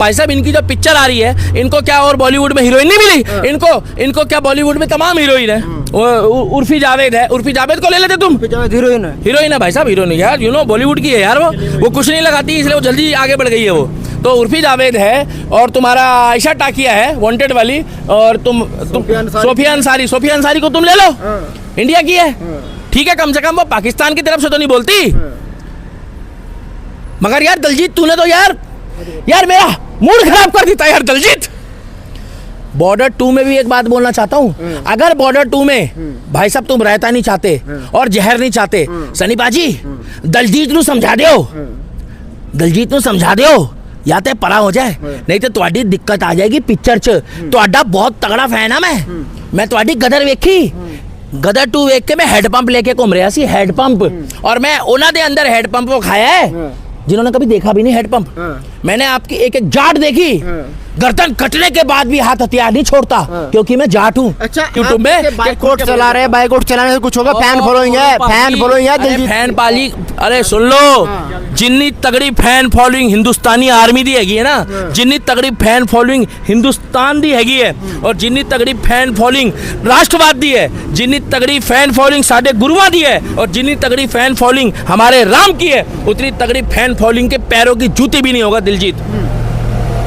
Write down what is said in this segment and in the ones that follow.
भाई साहब इनकी जो पिक्चर आ रही है, इनको क्या और बॉलीवुड में हीरोइन नहीं मिली? इनको क्या बॉलीवुड में तमाम हीरोइन है। उर्फी जावेद है, उर्फी जावेद को ले लेते तुम। हीरोइन है भाई साहब, हीरोइन यार, यू नो बॉलीवुड की है यार। वो कुछ नहीं लगाती इसलिए वो जल्दी आगे बढ़ गई है वो। तो उर्फी जावेद है और तुम्हारा आयशा टाकिया है वांटेड वाली, और तुम सोफिया अंसारी को तुम ले लो, इंडिया की है, ठीक है, कम से कम वो पाकिस्तान की तरफ से तो नहीं बोलती। मगर यार दलजीत तूने तो यार मेरा मूड खराब कर देता यार दलजीत। बॉर्डर 2 में भी एक बात बोलना चाहता हूँ, अगर बॉर्डर 2 में भाई साहब तुम रायता नहीं चाहते और जहर नहीं चाहते, सनी बाजी दलजीत नू समझा दियो या ते परा हो जाए, नहीं तो तुम्हारी दिक्कत आ जाएगी पिक्चर च। तुम्हारा बहुत तगड़ा फैन है मैं तुम्हारी गदर वेखी, गदर 2 वेख के मैं हेडपंप लेके घूम रहा सी, हेडपंप, और मैं उन्होंने दे अंदर हेडपंप को खाया है जिन्होंने कभी देखा भी नहीं हेडपंप। मैंने आपकी एक जाट देखी, गर्दन कटने के बाद भी हाथ हथियार नहीं छोड़ता, क्योंकि मैं जाट हूँ। अच्छा, यूट्यूब में बाइकआउट चला रहे हैं, बाइकआउट चलाने से कुछ होगा? फैन फॉलोइंग है, फैन पाली। अरे सुन लो, जिन्नी तगड़ी फैन फॉलोइंग हिंदुस्तानी आर्मी दी हैगी है ना, जिन्नी तगड़ी फैन फॉलोइंग हिंदुस्तान दी हैगी है, और जिन्नी तगड़ी फैन फॉलोइंग राष्ट्रवाद दी है, जिन्नी तगड़ी फैन फॉलोइंग साडे गुरुआं दी है, और जिन्नी तगड़ी फैन फॉलोइंग हमारे राम की है, उतनी तगड़ी फैन फॉलोइंग के पैरों की जूती भी नहीं होगा दिलजीत।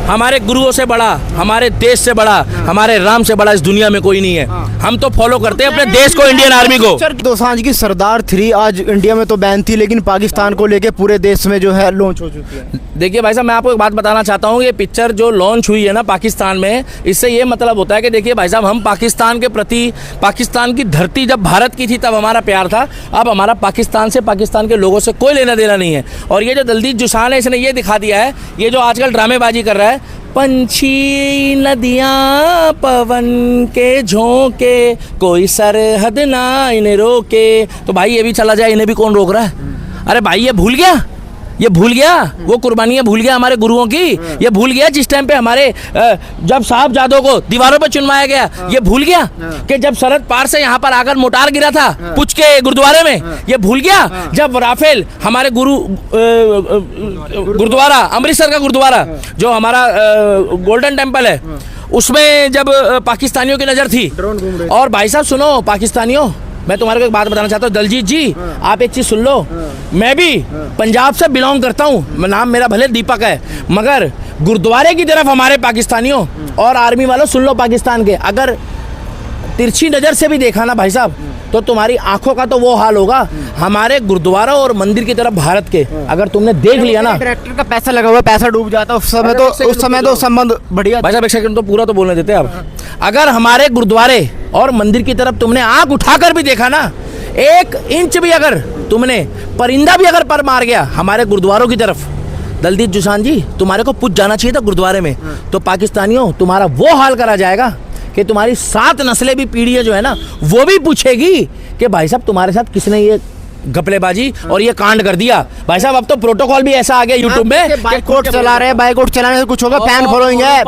हमारे गुरुओं से बड़ा, हमारे देश से बड़ा, हमारे राम से बड़ा इस दुनिया में कोई नहीं है। हम तो फॉलो करते हैं अपने देश को, इंडियन आर्मी को। दोसांझ की सरदार 3 आज इंडिया में तो बैन थी, लेकिन पाकिस्तान को लेके पूरे देश में जो है लॉन्च हो चुकी है। देखिए भाई साहब, मैं आपको एक बात बताना चाहता हूँ, ये पिक्चर जो लॉन्च हुई है ना पाकिस्तान में, इससे ये मतलब होता है कि देखिए भाई साहब, हम पाकिस्तान के प्रति, पाकिस्तान की धरती जब भारत की थी तब हमारा प्यार था, अब हमारा पाकिस्तान से, पाकिस्तान के लोगों से कोई लेना देना नहीं है। और ये जो दलजीत जुसान है, इसने ये दिखा दिया है, ये जो आजकल ड्रामेबाजी कर रहा है, पंछी नदियाँ पवन के झोंके, कोई सरहद ना इन्हें रोके। तो भाई ये भी चला जाए, इन्हें भी कौन रोक रहा है? अरे भाई ये भूल गया वो कुर्बानियां भूल गया हमारे गुरुओं की, ये भूल गया जिस टाइम पे हमारे जब साहबजादों को दीवारों पे चुनवाया गया, ये भूल गया कि जब सरहद पार से यहाँ पर आकर मोटार गिरा था पुछ के गुरुद्वारे में, ये भूल गया जब राफेल हमारे गुरुद्वारा अमृतसर का गुरुद्वारा जो हमारा गोल्डन टेम्पल है, उसमें जब पाकिस्तानियों की नजर थी। और भाई साहब सुनो पाकिस्तानियों, मैं तुम्हारे को एक बात बताना चाहता हूँ दलजीत जी, आप एक चीज सुन लो, मैं भी पंजाब से बिलोंग करता हूँ, नाम मेरा भले दीपक है, मगर गुरुद्वारे की तरफ हमारे पाकिस्तानियों और आर्मी वालों सुन लो पाकिस्तान के, अगर तिरछी नज़र से भी देखा ना भाई साहब, तो तुम्हारी आंखों का तो वो हाल होगा हमारे गुरुद्वारा और मंदिर की तरफ भारत के, अगर तुमने देख लिया ना। डायरेक्टर का पैसा लगा हुआ, पैसा डूब जाता उस समय तो संबंध बढ़िया। भाई साहब एक सेकंड तो पूरा तो बोलने देते आप। अगर हमारे गुरुद्वारे और मंदिर की तरफ तुमने आंख उठाकर भी देखा ना, 1 इंच भी अगर तुमने, परिंदा भी अगर पर मार गया हमारे गुरुद्वारों की तरफ, दलजीत जुसान जी तुम्हारे को पूछ जाना चाहिए था गुरुद्वारे में। तो पाकिस्तानियों तुम्हारा वो हाल करा जाएगा कि तुम्हारी 7 नस्लें भी, पीढ़ियां जो है ना, वो भी पूछेगी कि भाई साहब तुम्हारे साथ किसने ये घपलेबाजी और ये कांड कर दिया। भाई साहब अब तो प्रोटोकॉल भी ऐसा आ गया यूट्यूब में, बाइकआउट चला रहे हैं, बाइकआउट चलाने से कुछ होगा? फैन फॉलोइंग है,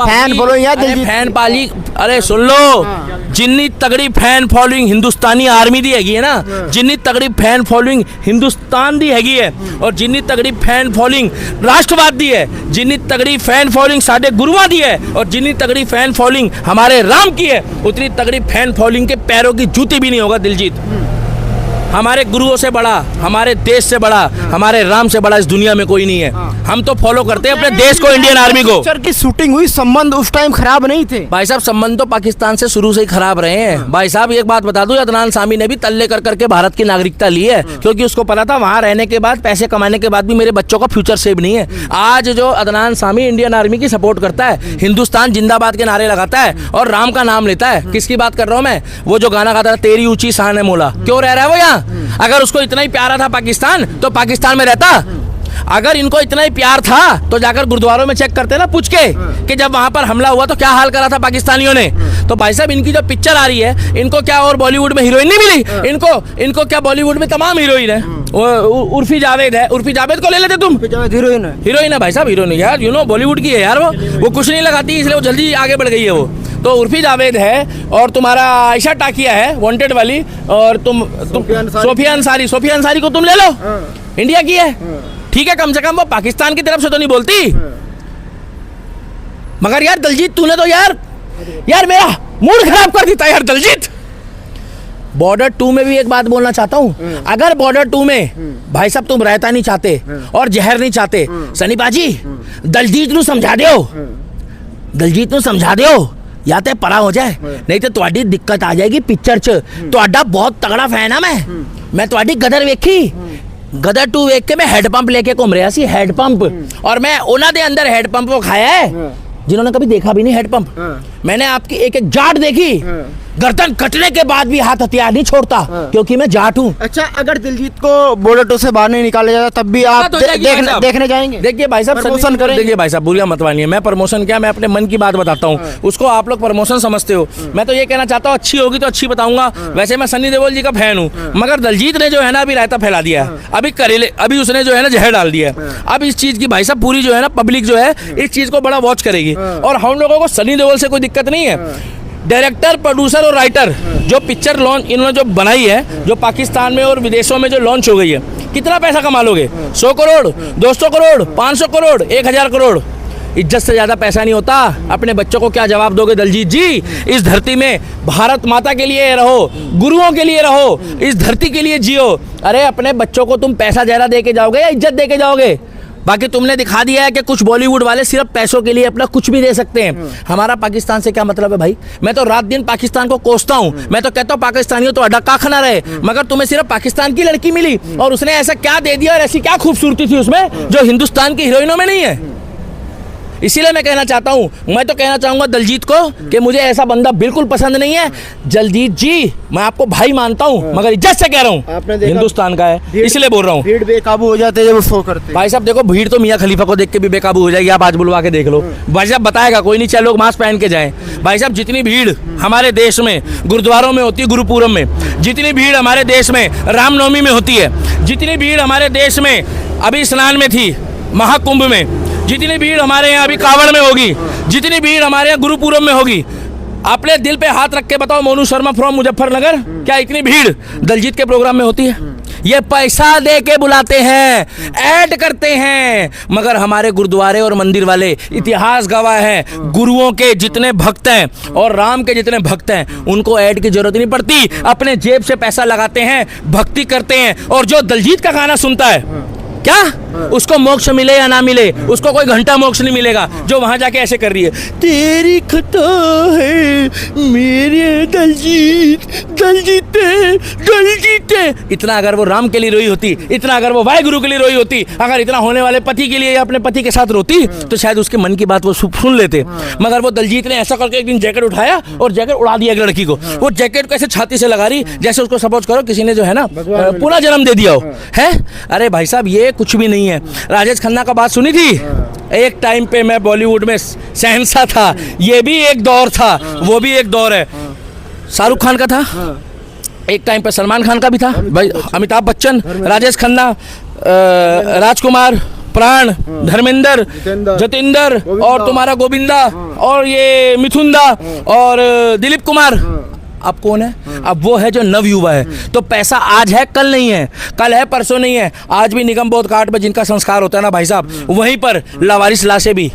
फैन पाली। अरे सुन लो, जिन्नी तगड़ी फैन फॉलोइंग हिंदुस्तानी आर्मी दी हैगी है ना, जिन्नी तगड़ी फैन फॉलोइंग हिंदुस्तान दी हैगी है, और जिन्नी तगड़ी फैन फॉलोइंग राष्ट्रवाद दी है, जिन्नी तगड़ी फैन फॉलोइंग साडे गुरुआं दी है, और जिन्नी तगड़ी फैन फॉलोइंग हमारे राम की है, उतनी तगड़ी फैन फॉलोइंग के पैरों की जूती भी नहीं होगा दिलजीत। हमारे गुरुओं से बड़ा, हमारे देश से बड़ा, हमारे राम से बड़ा इस दुनिया में कोई नहीं है। हम तो फॉलो करते हैं अपने देश को, इंडियन आर्मी को। पिक्चर की शूटिंग हुई, संबंध उस टाइम खराब नहीं थे भाई साहब, संबंध तो पाकिस्तान से शुरू से ही खराब रहे हैं। भाई साहब एक बात बता दूं, अदनान सामी ने भी तल्ले कर करके भारत की नागरिकता ली है, क्योंकि उसको पता था वहां रहने के बाद, पैसे कमाने के बाद भी मेरे बच्चों का फ्यूचर सेव नहीं है। आज जो अदनान सामी इंडियन आर्मी की सपोर्ट करता है, हिंदुस्तान जिंदाबाद के नारे लगाता है और राम का नाम लेता है, किसकी बात कर रहा हूं मैं? वो जो गाना गाता है, तेरी ऊंची शान है मौला, क्यों रह रहा है वो यहाँ? अगर उसको इतना ही प्यारा था पाकिस्तान, तो पाकिस्तान में रहता। अगर इनको इतना ही प्यार था तो जाकर गुरुद्वारों में चेक करते ना पूछ के कि जब वहां पर हमला हुआ तो क्या हाल करा था पाकिस्तानियों ने। तो भाई साहब इनकी जो पिक्चर आ रही है, इनको क्या और बॉलीवुड में हीरोइन नहीं मिली? इनको क्या बॉलीवुड में तमाम हीरोइन है। उर्फी जावेद है, उर्फी जावेद को ले लेते तुम। हीरोइन है भाई साहब, हीरोइन यार, यू नो बॉलीवुड की है यार। वो कुछ नहीं लगाती इसलिए वो जल्दी आगे बढ़ गई है वो। तो उर्फी जावेद है और तुम्हारा आयशा टाकिया है वांटेड वाली, और तुम सोफिया अंसारी को तुम ले लो, इंडिया की है, ठीक है, कम से कम वो पाकिस्तान की तरफ से तो नहीं बोलती। मगर यार दलजीत तूने तो यार मेरा मूड खराब कर देता यार दलजीत। बॉर्डर 2 में भी एक बात बोलना चाहता हूँ, अगर बॉर्डर 2 में भाई साहब तुम रायता नहीं चाहते और जहर नहीं चाहते, सनी बाजी दलजीत ਨੂੰ ਸਮਝਾ ਦਿਓ, दलजीत ਨੂੰ ਸਮਝਾ ਦਿਓ या तो परा हो जाए, नहीं तो ਤੁਹਾਡੀ दिक्कत आ जाएगी पिक्चर च। ਤੁਹਾਡਾ बहुत तगड़ा फैन है मैं ਤੁਹਾਡੀ गदर वेखी, गदर 2 वेख के मैं हेड पंप लेके घूम रहा सी, हेड पंप, और मैं उन्होंने दे अंदर हेड पंप को खाया है जिन्होंने कभी देखा भी नहीं हेड पंप। मैंने आपकी एक एक जाट देखी, गर्दन कटने के बाद भी हाथ हथियार नहीं छोड़ता क्योंकि मैं जाट हूँ। अच्छा, अगर दिलजीत को बॉर्डर 2 से बाहर नहीं निकाला जाता तब भी आप देखने जाएंगे? देखिए भाई साहब प्रमोशन करेंगे। देखिए भाई साहब बुरिया मत मानिए, मैं प्रमोशन क्या, मैं अपने मन की बात बताता हूँ, उसको आप लोग प्रमोशन समझते हो। मैं तो ये कहना चाहता हूँ अच्छी होगी तो अच्छी बताऊंगा। वैसे मैं सनी देओल जी का फैन हूँ, मगर दलजीत ने जो है ना अभी रायता फैला दिया है, अभी करेले, अभी उसने जो है ना जहर डाल दिया है। अब इस चीज की भाई साहब पूरी जो है ना पब्लिक जो है इस चीज को बड़ा वॉच करेगी, और हम लोगों को सनी देओल से कोई दिक्कत नहीं है। डायरेक्टर, प्रोड्यूसर और राइटर जो पिक्चर लॉन्च इन्होंने जो बनाई है, जो पाकिस्तान में और विदेशों में जो लॉन्च हो गई है, कितना पैसा कमा लोगे? 100 करोड़, 200 करोड़, 500 करोड़, 1000 करोड़। इज्जत से ज्यादा पैसा नहीं होता। अपने बच्चों को क्या जवाब दोगे दलजीत जी? इस धरती में भारत माता के लिए रहो, गुरुओं के लिए रहो, इस धरती के लिए जियो। अरे अपने बच्चों को तुम पैसा ज्यादा दे के जाओगे या इज्जत दे के जाओगे? बाकी तुमने दिखा दिया है कि कुछ बॉलीवुड वाले सिर्फ पैसों के लिए अपना कुछ भी दे सकते हैं। हमारा पाकिस्तान से क्या मतलब है भाई? मैं तो रात दिन पाकिस्तान को कोसता हूँ, मैं तो कहता हूँ पाकिस्तानियों तो अड्डा काख ना रहे, मगर तुम्हें सिर्फ पाकिस्तान की लड़की मिली और उसने ऐसा क्या दे दिया और ऐसी क्या खूबसूरती थी उसमें जो हिंदुस्तान की हीरोइनों में नहीं है। इसीलिए मैं कहना चाहता हूँ, मैं तो कहना चाहूंगा दलजीत को कि मुझे ऐसा बंदा बिल्कुल पसंद नहीं है। दलजीत जी मैं आपको भाई मानता हूँ, मगर इज्जत से कह रहा हूँ, हिंदुस्तान का है इसलिए बोल रहा हूँ। भीड़ बेकाबू हो जाते हैं जब शो करते हैं। भाई साहब देखो, भीड़ तो मियां खलीफा को देख के भी बेकाबू हो जाएगी, आप आज बुलवा के देख लो। भाई साहब बताएगा कोई नहीं, चाहे लोग मास्क पहन के जाएं। भाई साहब जितनी भीड़ हमारे देश में गुरुद्वारों में होती है, गुरुपूरम में, जितनी भीड़ हमारे देश में रामनवमी में होती है, जितनी भीड़ हमारे देश में अभी स्नान में थी, महाकुंभ में, जितनी भीड़ हमारे यहाँ अभी कावड़ में होगी, जितनी भीड़ हमारे यहाँ गुरुपूरम में होगी, अपने दिल पे हाथ रख के बताओ मोनू शर्मा फ्रॉम मुजफ्फरनगर, क्या इतनी भीड़ दलजीत के प्रोग्राम में होती है? ये पैसा दे के बुलाते हैं, ऐड करते हैं। मगर हमारे गुरुद्वारे और मंदिर वाले इतिहास गवाह हैं, गुरुओं के जितने भक्त हैं और राम के जितने भक्त हैं उनको ऐड की जरूरत नहीं पड़ती, अपने जेब से पैसा लगाते हैं, भक्ति करते हैं। और जो दलजीत का गाना सुनता है, क्या उसको मोक्ष मिले या ना मिले, उसको कोई घंटा मोक्ष नहीं मिलेगा। जो वहां जाके ऐसे कर रही है, तेरी खता है मेरे दलजीत, दलजीत दलजीत। इतना अगर वो राम के लिए रोई होती, इतना अगर वो वाहिगुरु के लिए रोई होती, अगर इतना होने वाले पति के लिए या अपने पति के साथ रोती, तो शायद उसके मन की बात वो सुन लेते। मगर वो दलजीत ने ऐसा करके एक दिन जैकेट उठाया और जैकेट उड़ा दिया एक लड़की को। वो जैकेट को ऐसे छाती से लगा रही जैसे उसको सपोज करो किसी ने जो है ना पूरा जन्म दे दिया हो है। अरे भाई साहब ये कुछ भी नहीं है। राजेश खन्ना का बात सुनी थी, एक टाइम पे मैं बॉलीवुड में शहंशाह था, ये भी एक दौर था, वो भी एक दौर है। शाहरुख खान का था, एक टाइम पे सलमान खान का भी था, भाई अमिताभ बच्चन, राजेश खन्ना, राजकुमार, प्राण, धर्मेंद्र, जतेंद्र और तुम्हारा गोविंदा और ये मिथुंदा और दिलीप कुमार। अब कौन है? अब वो है जो नवयुवा है। तो पैसा आज है कल नहीं है, कल है परसों नहीं है। आज भी निगम बोध घाट में जिनका संस्कार होता है ना भाई साहब, वहीं पर लावारिस लाशें भी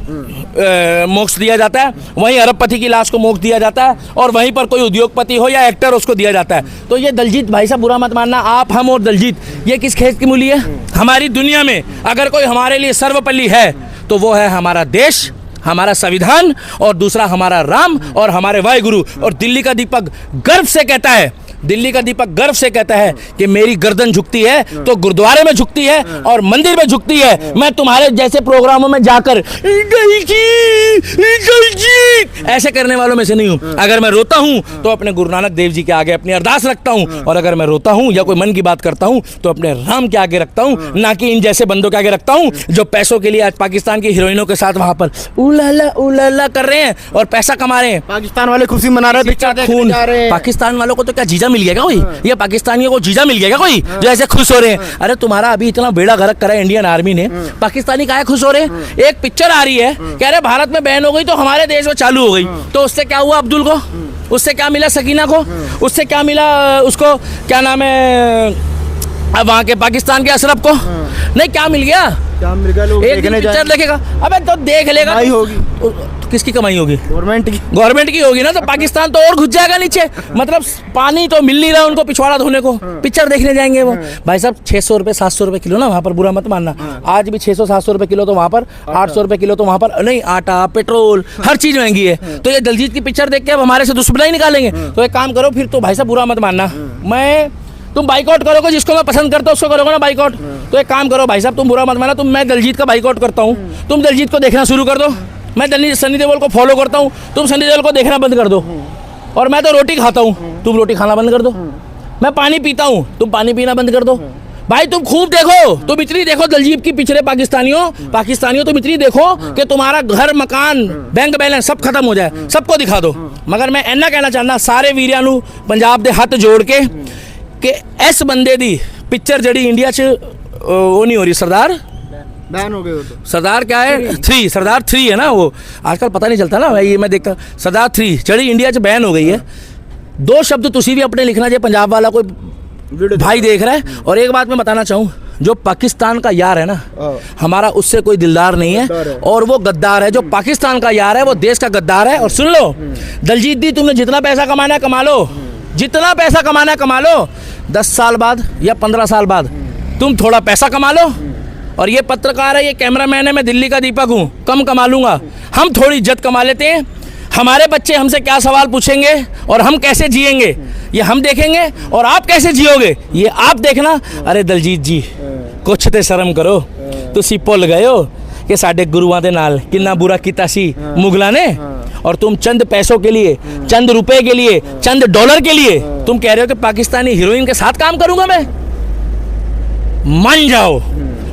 मोक्ष दिया जाता है, वहीं अरबपति की लाश को मोक्ष दिया जाता है, और वहीं पर कोई उद्योगपति हो या एक्टर उसको दिया जाता है। तो ये दलजीत भाई साहब बुरा मत मानना, आप, हम और दलजीत ये किस खेत की मूली है? हमारी दुनिया में अगर कोई हमारे लिए सर्वपल्ली है तो वो है हमारा देश, हमारा संविधान, और दूसरा हमारा राम और हमारे वाहिगुरु। और दिल्ली का दीपक गर्व से कहता है, दिल्ली का दीपक गर्व से कहता है कि मेरी गर्दन झुकती है तो गुरुद्वारे में झुकती है और मंदिर में झुकती है। मैं तुम्हारे जैसे प्रोग्रामों में जाकर ऐसे करने वालों में से नहीं हूँ। अगर मैं रोता हूँ तो अपने गुरु नानक देव जी के आगे अपनी अरदास रखता हूँ, और अगर मैं रोता हूँ या कोई मन की बात करता हूँ तो अपने राम के आगे रखता हूँ, ना कि इन जैसे बंदों के आगे रखता हूँ जो पैसों के लिए आज पाकिस्तान की हीरोइनों के साथ वहां पर उलाला कर रहे हैं और पैसा कमा रहे हैं। पाकिस्तान वाले खुशी मना रहे हैं, पाकिस्तान वालों को तो क्या जीजा मिल गया कोई? ये पाकिस्तानियों को जीजा मिल गया कोई जो ऐसे खुश हो रहे हैं? अरे तुम्हारा अभी इतना बेड़ा गर्क करा है इंडियन आर्मी ने, पाकिस्तानी काहे खुश हो रहे हैं? एक पिक्चर आ रही है, कह रहे भारत में बैन हो गई तो हमारे देश में चालू हो गई, तो उससे क्या हुआ अब्दुल को? उससे क्या मिला सकीना को? उससे क्या मिला उसको, क्या नाम है अब वहाँ के पाकिस्तान के अशरफ को? नहीं, क्या मिल गया? क्या मिल गया? लोग एक पिक्चर देखेगा, अबे तो देख लेगा, किसकी कमाई होगी? गवर्नमेंट की होगी ना। तो पाकिस्तान तो और घुस जाएगा नीचे। मतलब पानी तो मिल नहीं रहा उनको पिछवाड़ा धोने को, पिक्चर देखने जाएंगे वो। भाई साहब 600 रुपये 700 रुपये किलो ना वहाँ पर, बुरा मत मानना, आज भी 600-700 रुपये किलो, तो वहाँ पर 800 रुपये किलो, तो वहाँ पर नहीं, आटा पेट्रोल हर चीज़ महंगी है। तो ये दिलजीत की पिक्चर देख के अब हमारे से दुश्मनी निकालेंगे। तो एक काम करो फिर, तो भाई साहब बुरा मत मानना, तुम बाइकआउट करोगे, जिसको मैं पसंद करता हूँ उसको करोगे ना बाइकआउट। तो एक काम करो भाई साहब, तुम बुरा मत माना, मैं दिलजीत का बाइकआउट करता हूँ, तुम दिलजीत को देखना शुरू कर दो। मैं सनी देओल को फॉलो करता हूँ, तुम सनी देओल को देखना बंद कर दो। और मैं तो रोटी खाता हूँ, तुम रोटी खाना बंद कर दो। मैं पानी पीता हूँ, तुम पानी पीना बंद कर दो। भाई तुम खूब देखो, तुम इतनी देखो दिलजीत की पिछड़े पाकिस्तानियों तुम इतनी देखो कि तुम्हारा घर मकान बैंक बैलेंस सब खत्म हो जाए, सबको दिखा दो। मगर मैं इन्ना कहना चाहना सारे वीरिया नू पंजाब दे हाथ जोड़ के कि इस बंदे दी पिक्चर जड़ी इंडिया च वो नहीं हो रही, सरदार बैन हो गए हो तो। सरदार क्या है? 3 सरदार 3 है ना वो, आजकल पता नहीं चलता ना, ये मैं देखता सरदार 3 जड़ी इंडिया च बैन हो गई है। 2 शब्द तुसी भी अपने लिखना, जो पंजाब वाला कोई भाई देख रहा है। और एक बात मैं बताना चाहूँ, जो पाकिस्तान का यार है ना, हमारा उससे कोई दिलदार नहीं है, और वो गद्दार है। जो पाकिस्तान का यार है वो देश का गद्दार है। और सुन लो दलजीत दी, तुमने जितना पैसा कमाना है कमा लो, जितना पैसा कमाना है कमा लो। 10 साल बाद या 15 साल बाद तुम थोड़ा पैसा कमा लो। और ये पत्रकार है, ये कैमरामैन है, मैं दिल्ली का दीपक हूँ, कम कमा लूँगा, हम थोड़ी इज्जत कमा लेते हैं। हमारे बच्चे हमसे क्या सवाल पूछेंगे और हम कैसे जिएंगे ये हम देखेंगे, और आप कैसे जियोगे ये आप देखना। अरे दलजीत जी कुछ ते शर्म करो, तुसी भुल गए हो कि साडे गुरुआं दे नाल कितना बुरा किया सी मुगलों ने, और तुम चंद पैसों के लिए, चंद रुपए के लिए, चंद डॉलर के लिए तुम कह रहे हो कि पाकिस्तानी हीरोइन के साथ काम करूंगा मैं।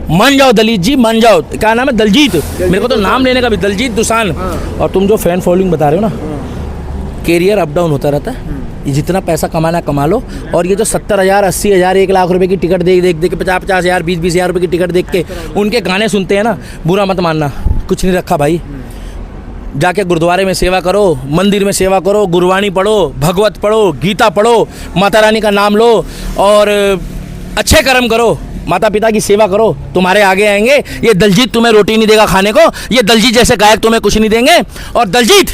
मान जाओ दलित जी, मान जाओ। क्या नाम है? दलजीत। मेरे को तो नाम लेने का भी, दलजीत दोसांझ। और तुम जो फैन फॉलोइंग बता रहे हो ना, कैरियर अप डाउन होता रहता है। ये जितना पैसा कमाना कमा लो। और ये जो 70,000 80,000 1 लाख रुपए की टिकट देख के 50,000 20,000 रुपए की टिकट देख के उनके गाने सुनते हैं ना, बुरा मत मानना, कुछ नहीं रखा भाई। जाके गुरुद्वारे में सेवा करो, मंदिर में सेवा करो, गुरबानी पढ़ो, भगवत पढ़ो, गीता पढ़ो, माता रानी का नाम लो, और अच्छे कर्म करो, माता पिता की सेवा करो, तुम्हारे आगे आएंगे। ये दलजीत तुम्हें रोटी नहीं देगा खाने को, ये दलजीत जैसे गायक तुम्हें कुछ नहीं देंगे। और दलजीत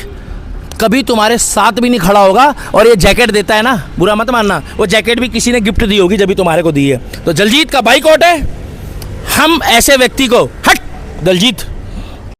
कभी तुम्हारे साथ भी नहीं खड़ा होगा। और ये जैकेट देता है ना, बुरा मत मानना, वो जैकेट भी किसी ने गिफ्ट दी होगी, जब भी तुम्हारे को दी है। तो दलजीत का बाइकआउट है। हम ऐसे व्यक्ति को, हट दलजीत